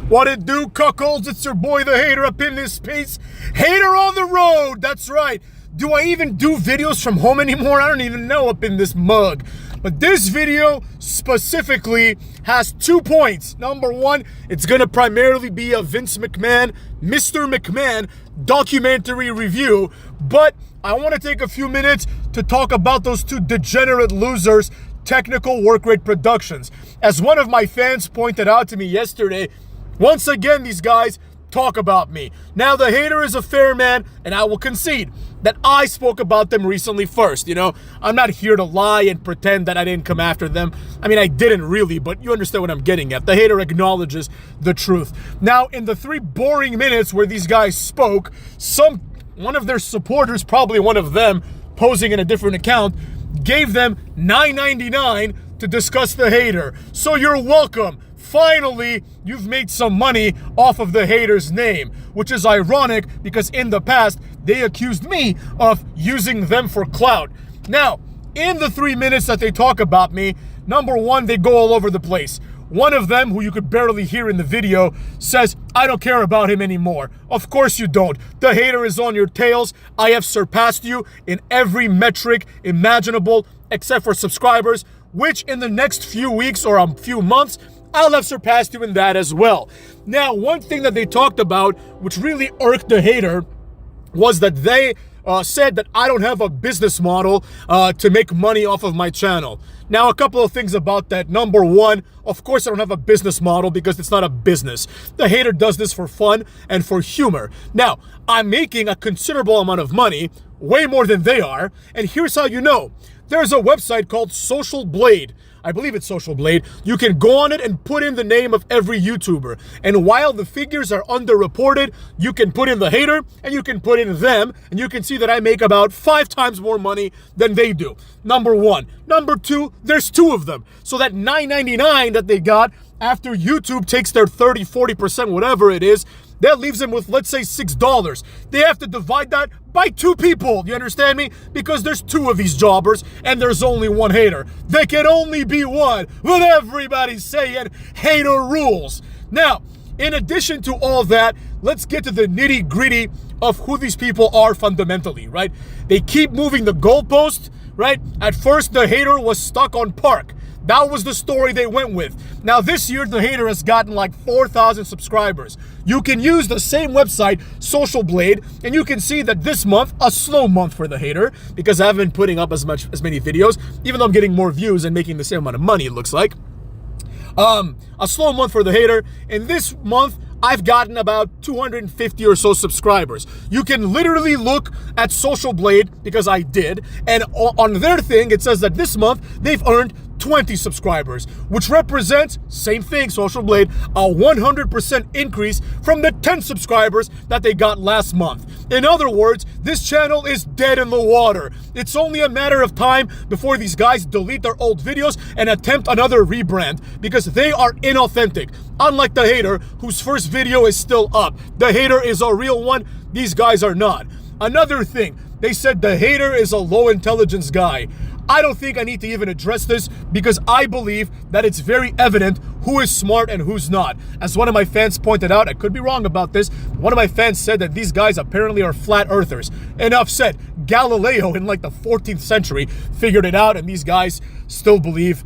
What it do, cuckolds? It's your boy, the hater, up in this piece. Hater on the road, that's right. Do I even do videos from home anymore? I don't even know up in this mug. But this video specifically has 2 points. Number one, it's gonna primarily be a Vince McMahon, Mr. McMahon documentary review. But I wanna take a few minutes to talk about those two degenerate losers, Technical Workrate Productions. As one of my fans pointed out to me yesterday, once again, these guys talk about me. Now, the hater is a fair man, and I will concede that I spoke about them recently first. You know, I'm not here to lie and pretend that I didn't come after them. I mean, I didn't really, but you understand what I'm getting at. The hater acknowledges the truth. Now, in the 3 boring minutes where these guys spoke, one of their supporters, probably one of them, posing in a different account, gave them $9.99 to discuss the hater. So you're welcome. Finally, you've made some money off of the hater's name, which is ironic because in the past, they accused me of using them for clout. Now, in the 3 minutes that they talk about me, number one, they go all over the place. One of them, who you could barely hear in the video, says, I don't care about him anymore. Of course you don't. The hater is on your tails. I have surpassed you in every metric imaginable, except for subscribers, which in the next few weeks or a few months, I'll have surpassed you in that as well. Now, one thing that they talked about, which really irked the hater, was that they said that I don't have a business model to make money off of my channel. Now, a couple of things about that. Number one, of course I don't have a business model because it's not a business. The hater does this for fun and for humor. Now, I'm making a considerable amount of money, way more than they are, and here's how you know. There's a website called Social Blade. I believe it's Social Blade. You can go on it and put in the name of every YouTuber. And while the figures are underreported, you can put in the hater and you can put in them, and you can see that I make about 5 times more money than they do. Number one. Number two, there's 2 of them. So that $9.99 that they got after YouTube takes their 30, 40%, whatever it is, that leaves them with, let's say, $6. They have to divide that by 2 people. You understand me? Because there's 2 of these jobbers and there's only 1 hater. There can only be one, with everybody saying hater rules. Now, in addition to all that, let's get to the nitty-gritty of who these people are fundamentally, right? They keep moving the goalpost, right? At first, the hater was stuck on Park. That was the story they went with. Now this year, the hater has gotten like 4,000 subscribers. You can use the same website, Social Blade, and you can see that this month, a slow month for the hater, because I haven't been putting up as many videos, even though I'm getting more views and making the same amount of money, it looks like. A slow month for the hater. And this month, I've gotten about 250 or so subscribers. You can literally look at Social Blade, because I did, and on their thing, it says that this month, they've earned 20 subscribers, which represents, same thing, Social Blade, a 100% increase from the 10 subscribers that they got last month. In other words, this channel is dead in the water. It's only a matter of time before these guys delete their old videos and attempt another rebrand, because they are inauthentic. Unlike the hater, whose first video is still up. The hater is a real one. These guys are not. Another thing, they said the hater is a low intelligence guy. I don't think I need to even address this because I believe that it's very evident who is smart and who's not. As one of my fans pointed out, I could be wrong about this, one of my fans said that these guys apparently are flat earthers. Enough said. Galileo in like the 14th century figured it out, and these guys still believe,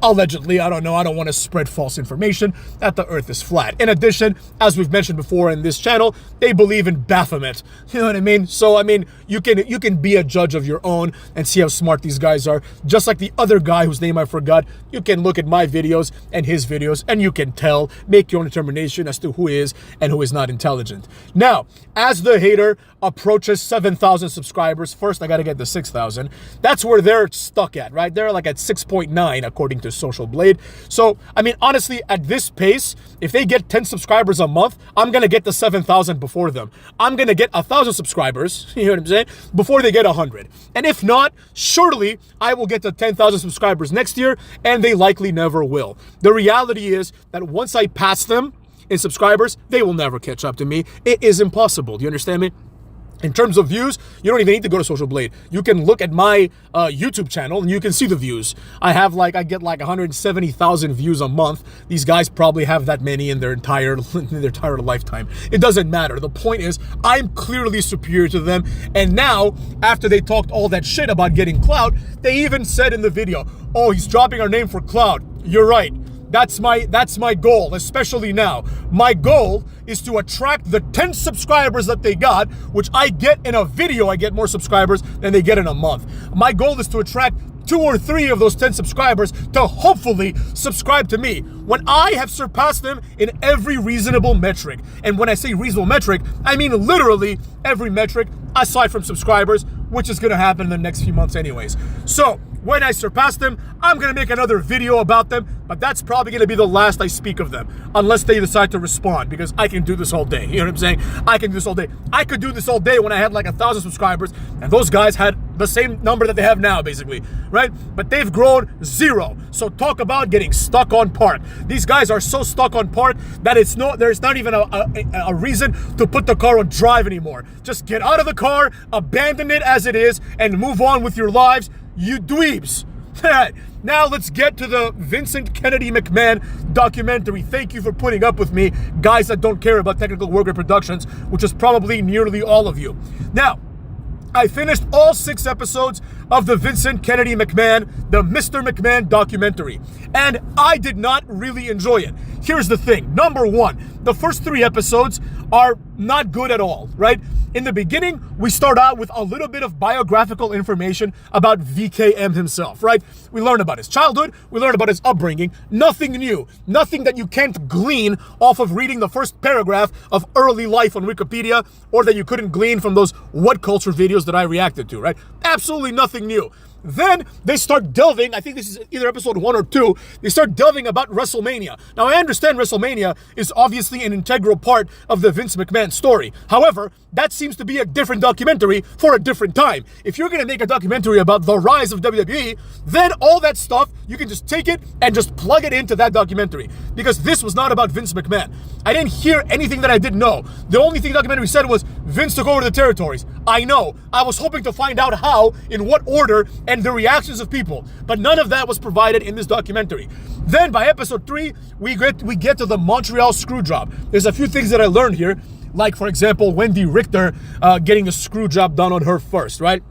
allegedly, I don't know, I don't want to spread false information, that the earth is flat. In addition, as we've mentioned before in this channel, they believe in Baphomet. You know what I mean? So, I mean, you can be a judge of your own and see how smart these guys are. Just like the other guy whose name I forgot, you can look at my videos and his videos and you can tell, make your own determination as to who is and who is not intelligent. Now, as the hater approaches 7,000 subscribers, first I gotta get the 6,000. That's where they're stuck at, right? They're like at 6.9 according to Social Blade. So, I mean, honestly, at this pace, if they get 10 subscribers a month, I'm gonna get the 7,000 before them. I'm gonna get 1,000 subscribers, you know what I'm saying, before they get 100. And if not, surely I will get to 10,000 subscribers next year, and they likely never will. The reality is that once I pass them in subscribers, they will never catch up to me. It is impossible. Do you understand me? In terms of views, you don't even need to go to Social Blade. You can look at my YouTube channel and you can see the views. I get like 170,000 views a month. These guys probably have that many in their entire lifetime. It doesn't matter. The point is, I'm clearly superior to them. And now, after they talked all that shit about getting clout, they even said in the video, oh, he's dropping our name for clout. You're right. That's my goal, especially now. My goal is to attract the 10 subscribers that they got, which I get in a video. I get more subscribers than they get in a month. My goal is to attract 2 or 3 of those 10 subscribers to hopefully subscribe to me when I have surpassed them in every reasonable metric. And when I say reasonable metric, I mean literally every metric aside from subscribers, which is going to happen in the next few months anyways. So when I surpass them, I'm going to make another video about them, but that's probably going to be the last I speak of them, unless they decide to respond, because I can do this all day. You know what I'm saying? I can do this all day. I could do this all day when I had like 1,000 subscribers, and those guys had the same number that they have now, basically, right? But they've grown 0. So talk about getting stuck on park. These guys are so stuck on park that there's not even a reason to put the car on drive anymore. Just get out of the car, abandon it as it is, and move on with your lives. You dweebs. Now let's get to the Vincent Kennedy McMahon documentary. Thank you for putting up with me, guys that don't care about technical Workrate Productions, which is probably nearly all of you. Now, I finished all 6 episodes of the Vincent Kennedy McMahon, the Mr. McMahon documentary, and I did not really enjoy it. Here's the thing. Number 1, the first 3 episodes are not good at all, right? In the beginning, we start out with a little bit of biographical information about VKM himself, right? We learn about his childhood, we learn about his upbringing, nothing new, nothing that you can't glean off of reading the first paragraph of early life on Wikipedia, or that you couldn't glean from those What Culture videos that I reacted to, right? Absolutely nothing new. Then they start delving, I think this is either episode 1 or 2, they start delving about WrestleMania. Now I understand WrestleMania is obviously an integral part of the Vince McMahon story. However, that seems to be a different documentary for a different time. If you're going to make a documentary about the rise of WWE, then all that stuff, you can just take it and just plug it into that documentary. Because this was not about Vince McMahon. I didn't hear anything that I didn't know. The only thing the documentary said was Vince took over the territories. I know. I was hoping to find out how, in what order, and the reactions of people. But none of that was provided in this documentary. Then by episode 3, we get to the Montreal screw job. There's a few things that I learned here. Like, for example, Wendy Richter getting the screw job done on her first, right?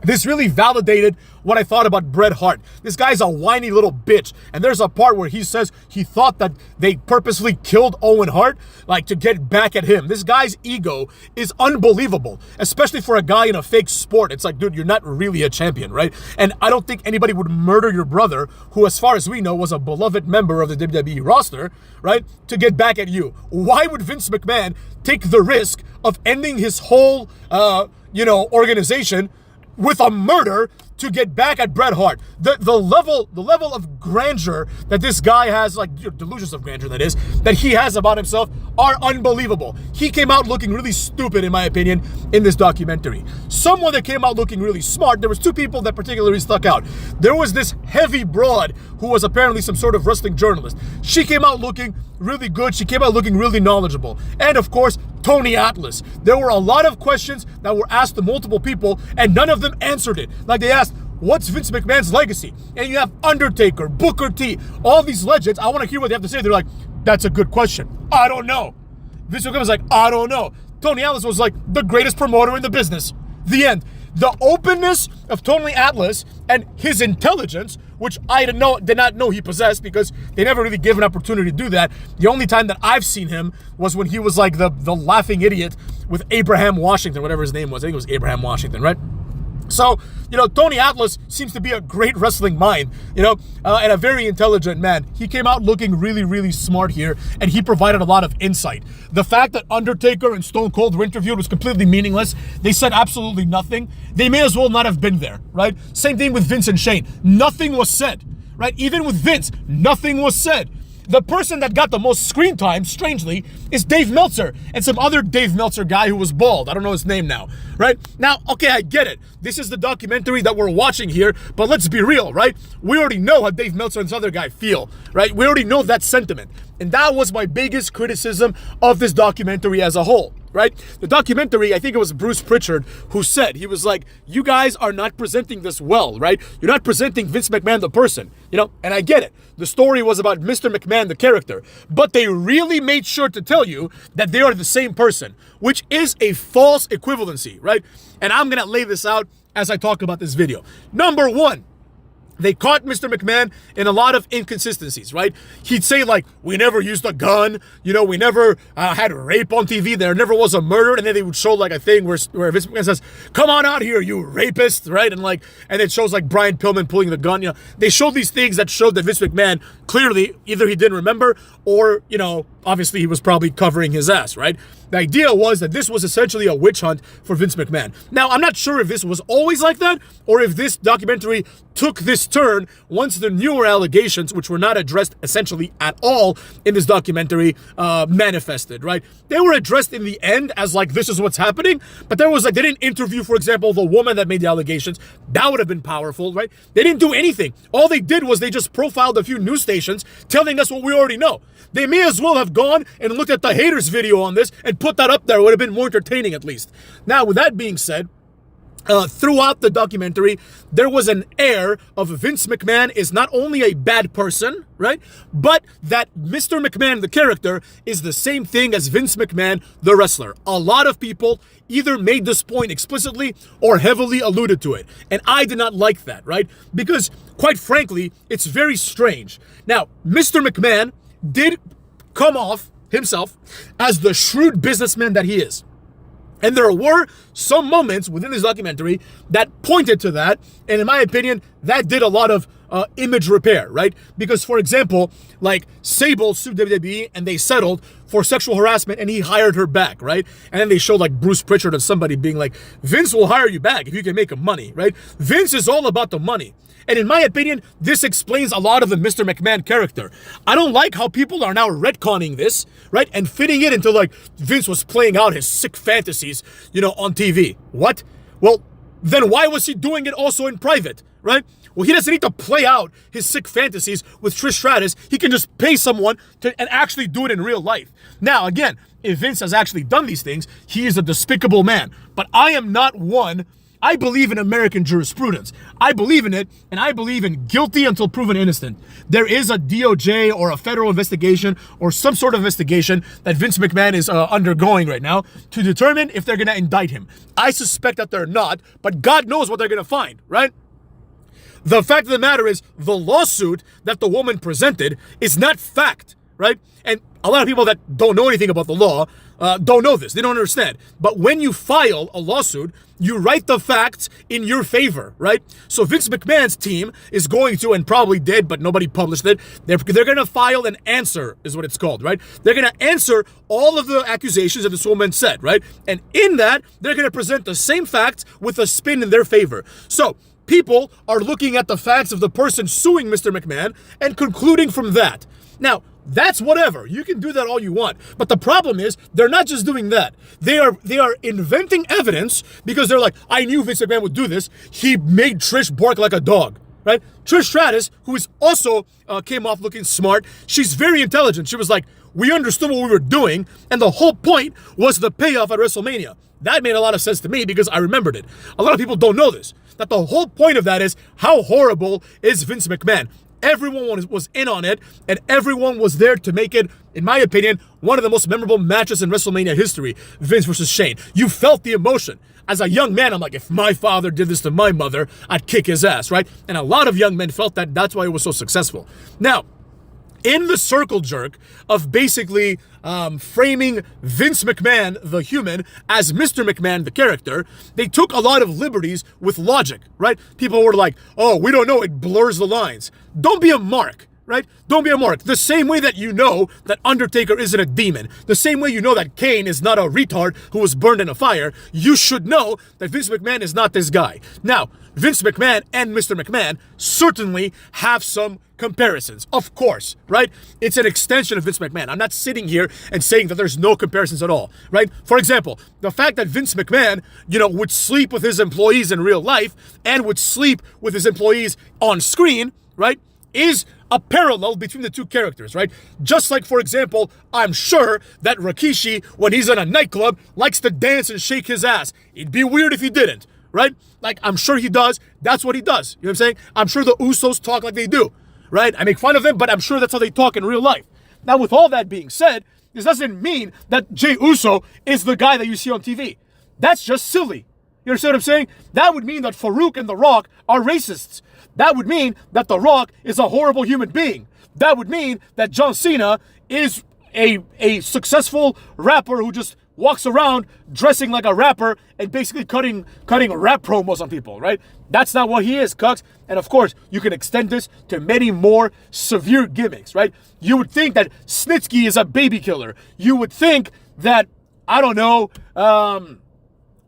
This really validated what I thought about Bret Hart. This guy's a whiny little bitch. And there's a part where he says he thought that they purposely killed Owen Hart, like to get back at him. This guy's ego is unbelievable, especially for a guy in a fake sport. It's like, dude, you're not really a champion, right? And I don't think anybody would murder your brother, who, as far as we know, was a beloved member of the WWE roster, right? To get back at you. Why would Vince McMahon take the risk of ending his whole, organization with a murder to get back at Bret Hart? The level of grandeur that this guy has, like delusions of grandeur that is, that he has about himself are unbelievable. He came out looking really stupid, in my opinion, in this documentary. Someone that came out looking really smart, there was 2 people that particularly stuck out. There was this heavy broad who was apparently some sort of wrestling journalist. She came out looking really good. She came out looking really knowledgeable. And of course, Tony Atlas. There were a lot of questions that were asked to multiple people, and none of them answered it. Like they asked, what's Vince McMahon's legacy? And you have Undertaker, Booker T, all these legends. I want to hear what they have to say. They're like, that's a good question. I don't know. Vince McMahon was like, I don't know. Tony Atlas was like, the greatest promoter in the business. The end. The openness of Tony Atlas and his intelligence, which I did not know he possessed, because they never really gave an opportunity to do that. The only time that I've seen him was when he was like the laughing idiot with Abraham Washington, whatever his name was. I think it was Abraham Washington, right? So, Tony Atlas seems to be a great wrestling mind, and a very intelligent man. He came out looking really, really smart here, and he provided a lot of insight. The fact that Undertaker and Stone Cold were interviewed was completely meaningless. They said absolutely nothing. They may as well not have been there, right? Same thing with Vince and Shane. Nothing was said, right? Even with Vince, nothing was said. The person that got the most screen time, strangely, is Dave Meltzer and some other Dave Meltzer guy who was bald. I don't know his name now, right? Now, okay, I get it. This is the documentary that we're watching here, but let's be real, right? We already know how Dave Meltzer and this other guy feel, right? We already know that sentiment. And that was my biggest criticism of this documentary as a whole. right? The documentary, I think it was Bruce Pritchard who said, he was like, you guys are not presenting this well, right? You're not presenting Vince McMahon the person, and I get it. The story was about Mr. McMahon the character, but they really made sure to tell you that they are the same person, which is a false equivalency, right? And I'm gonna lay this out as I talk about this video. Number one, they caught Mr. McMahon in a lot of inconsistencies, right? He'd say like, we never used a gun, we never had rape on TV, there never was a murder, and then they would show like a thing where Vince McMahon says, come on out here, you rapist, right? And it shows like Brian Pillman pulling the gun, They showed these things that showed that Vince McMahon clearly either he didn't remember or, obviously he was probably covering his ass, right? The idea was that this was essentially a witch hunt for Vince McMahon. Now, I'm not sure if this was always like that or if this documentary took this turn once the newer allegations, which were not addressed essentially at all in this documentary, manifested, right? They were addressed in the end as like, this is what's happening, but there was like, they didn't interview, for example, the woman that made the allegations. That would have been powerful, right? They didn't do anything. All they did was they just profiled a few news stations telling us what we already know. They may as well have gone and looked at the haters video on this and put that up there. It would have been more entertaining at least. Now, with that being said, throughout the documentary, there was an air of Vince McMahon is not only a bad person, right? But that Mr. McMahon, the character, is the same thing as Vince McMahon, the wrestler. A lot of people either made this point explicitly or heavily alluded to it. And I did not like that, right? Because, quite frankly, it's very strange. Now, Mr. McMahon did come off himself as the shrewd businessman that he is. And there were some moments within this documentary that pointed to that. And in my opinion, that did a lot of image repair, right? Because, for example, like Sable sued WWE and they settled for sexual harassment and he hired her back, right? And then they showed like Bruce Pritchard or somebody being like, Vince will hire you back if you can make him money, right? Vince is all about the money. And in my opinion, this explains a lot of the Mr. McMahon character. I don't like how people are now retconning this, right? And fitting it into like Vince was playing out his sick fantasies, on TV. What? Well, then why was he doing it also in private, right? Well, he doesn't need to play out his sick fantasies with Trish Stratus. He can just pay someone and actually do it in real life. Now, again, if Vince has actually done these things, he is a despicable man. But I am not one. I believe in American jurisprudence. I believe in it, and I believe in guilty until proven innocent. There is a DOJ or a federal investigation or some sort of investigation that Vince McMahon is undergoing right now to determine if they're going to indict him. I suspect that they're not, but God knows what they're going to find, right? The fact of the matter is, the lawsuit that the woman presented is not fact, right? And a lot of people that don't know anything about the law don't know this. They don't understand. But when you file a lawsuit, you write the facts in your favor, right? So Vince McMahon's team is going to, and probably did, but nobody published it, they're going to file an answer, is what it's called, right? They're going to answer all of the accusations that this woman said, right? And in that, they're going to present the same facts with a spin in their favor. So people are looking at the facts of the person suing Mr. McMahon and concluding from that. Now, that's whatever. You can do that all you want. But the problem is, they're not just doing that. They are inventing evidence because they're like, I knew Vince McMahon would do this. He made Trish bark like a dog, right? Trish Stratus, who is also came off looking smart, she's very intelligent. She was like, we understood what we were doing, and the whole point was the payoff at WrestleMania. That made a lot of sense to me because I remembered it. A lot of people don't know this, that the whole point of that is how horrible is Vince McMahon. Everyone was in on it, and everyone was there to make it, in my opinion, one of the most memorable matches in WrestleMania history, Vince versus Shane. You felt the emotion. As a young man, I'm like, if my father did this to my mother, I'd kick his ass, right? And a lot of young men felt that. That's why it was so successful. Now, in the circle jerk of basically framing Vince McMahon, the human, as Mr. McMahon, the character, they took a lot of liberties with logic, right? People were like, oh, we don't know, it blurs the lines. Don't be a mark, right? Don't be a mark. The same way that you know that Undertaker isn't a demon, the same way you know that Kane is not a retard who was burned in a fire, you should know that Vince McMahon is not this guy. Now, Vince McMahon and Mr. McMahon certainly have some comparisons, of course, right? It's an extension of Vince McMahon. I'm not sitting here and saying that there's no comparisons at all, right? For example, the fact that Vince McMahon, would sleep with his employees in real life and would sleep with his employees on screen, right, is a parallel between the two characters, right? Just like, for example, I'm sure that Rikishi, when he's in a nightclub, likes to dance and shake his ass. It'd be weird if he didn't, right? Like, I'm sure he does. That's what he does. You know what I'm saying? I'm sure the Usos talk like they do, right? I make fun of them, but I'm sure that's how they talk in real life. Now, with all that being said, this doesn't mean that Jey Uso is the guy that you see on TV. That's just silly. You understand what I'm saying? That would mean that Farouk and The Rock are racists. That would mean that The Rock is a horrible human being. That would mean that John Cena is a successful rapper who just walks around dressing like a rapper and basically cutting rap promos on people, right? That's not what he is, cucks. And of course, you can extend this to many more severe gimmicks, right? You would think that Snitsky is a baby killer. You would think that, I don't know,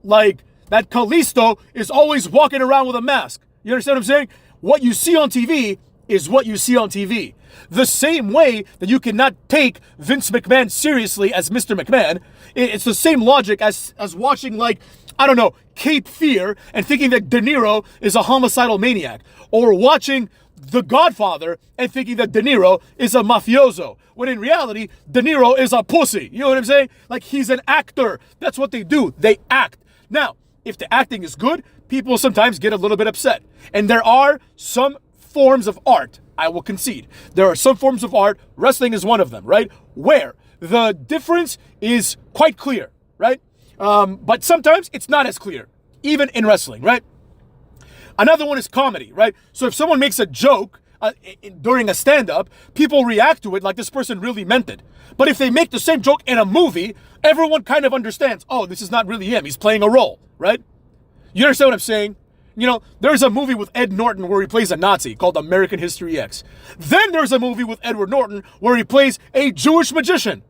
like that Kalisto is always walking around with a mask. You understand what I'm saying? What you see on TV is what you see on TV. The same way that you cannot take Vince McMahon seriously as Mr. McMahon, it's the same logic as watching, like, I don't know, Cape Fear and thinking that De Niro is a homicidal maniac, or watching The Godfather and thinking that De Niro is a mafioso, when in reality, De Niro is a pussy. You know what I'm saying? Like, he's an actor. That's what they do. They act. Now, if the acting is good, people sometimes get a little bit upset. And there are some forms of art, I will concede. There are some forms of art, wrestling is one of them, right? Where the difference is quite clear, right? But sometimes it's not as clear, even in wrestling, right? Another one is comedy, right? So if someone makes a joke during a stand-up, people react to it like this person really meant it. But if they make the same joke in a movie, everyone kind of understands, oh, this is not really him. He's playing a role, right? You understand what I'm saying? You know, there's a movie with Ed Norton where he plays a Nazi called American History X. Then there's a movie with Edward Norton where he plays a Jewish magician.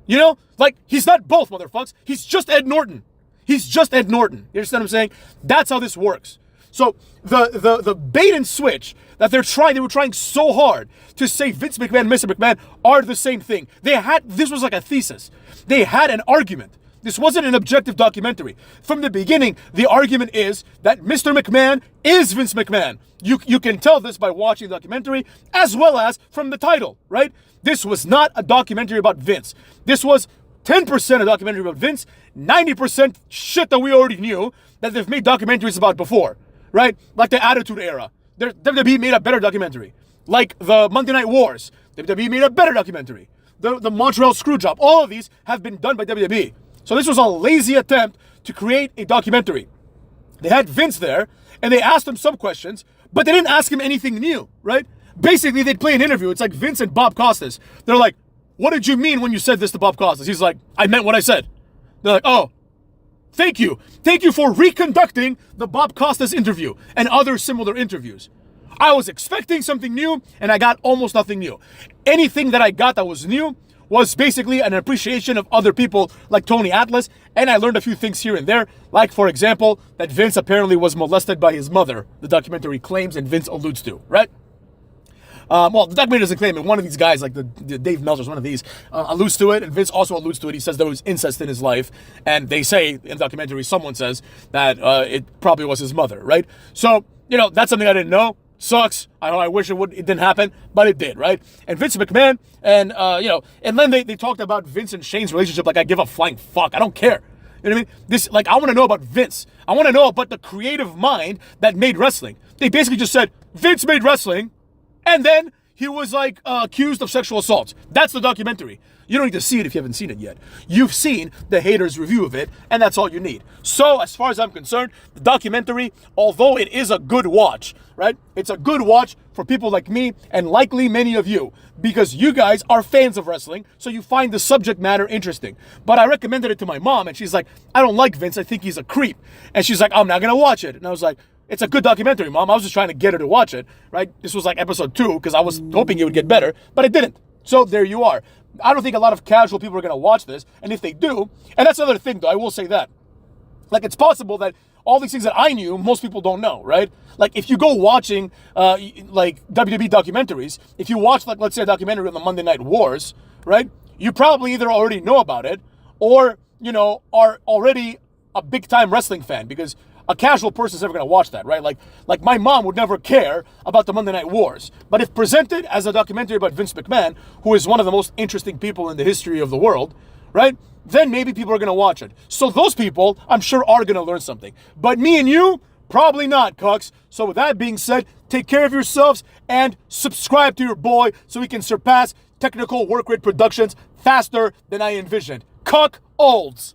You know, like, he's not both, motherfuckers. He's just Ed Norton. He's just Ed Norton. You understand what I'm saying? That's how this works. So the bait and switch that they were trying so hard to say Vince McMahon and Mr. McMahon are the same thing. This was like a thesis. They had an argument. This wasn't an objective documentary. From the beginning, the argument is that Mr. McMahon is Vince McMahon. You can tell this by watching the documentary as well as from the title, right? This was not a documentary about Vince. This was 10% a documentary about Vince, 90% shit that we already knew that they've made documentaries about before, right? Like the Attitude Era. WWE made a better documentary. Like the Monday Night Wars. WWE made a better documentary. The Montreal Screwjob. All of these have been done by WWE. So this was a lazy attempt to create a documentary. They had Vince there, and they asked him some questions, but they didn't ask him anything new, right? Basically, they'd play an interview. It's like Vince and Bob Costas. They're like, what did you mean when you said this to Bob Costas? He's like, I meant what I said. They're like, oh, thank you. Thank you for reconducting the Bob Costas interview and other similar interviews. I was expecting something new, and I got almost nothing new. Anything that I got that was new was basically an appreciation of other people like Tony Atlas, and I learned a few things here and there, like, for example, that Vince apparently was molested by his mother, the documentary claims and Vince alludes to, right? Well, the documentary doesn't claim it. One of these guys, like the Dave Meltzer's, one of these, alludes to it, and Vince also alludes to it. He says there was incest in his life, and they say in the documentary, someone says that it probably was his mother, right? So, you know, that's something I didn't know. Sucks. I wish it didn't happen, but it did, right? And Vince McMahon, and and then they talked about Vince and Shane's relationship like I give a flying fuck. I don't care. You know what I mean? This, like, I want to know about Vince. I want to know about the creative mind that made wrestling. They basically just said Vince made wrestling, and then he was like accused of sexual assault. That's the documentary. You don't need to see it if you haven't seen it yet. You've seen the haters' review of it, and that's all you need. So, as far as I'm concerned, the documentary, although it is a good watch, right? It's a good watch for people like me and likely many of you, because you guys are fans of wrestling, so you find the subject matter interesting. But I recommended it to my mom, and she's like, I don't like Vince. I think he's a creep. And she's like, I'm not going to watch it. And I was like, it's a good documentary, Mom. I was just trying to get her to watch it, right? This was like episode 2, because I was hoping it would get better, but it didn't. So there you are. I don't think a lot of casual people are going to watch this. And if they do, and that's another thing, though, I will say that. Like, it's possible that all these things that I knew, most people don't know, right? Like, if you go watching, like, WWE documentaries, if you watch, like, let's say a documentary on the Monday Night Wars, right? You probably either already know about it or, you know, are already a big-time wrestling fan, because a casual person's never gonna watch that, right? Like my mom would never care about the Monday Night Wars. But if presented as a documentary about Vince McMahon, who is one of the most interesting people in the history of the world, right? Then maybe people are gonna watch it. So those people, I'm sure, are gonna learn something. But me and you, probably not, cucks. So with that being said, take care of yourselves and subscribe to your boy so we can surpass technical Workrate productions faster than I envisioned. Cuck olds.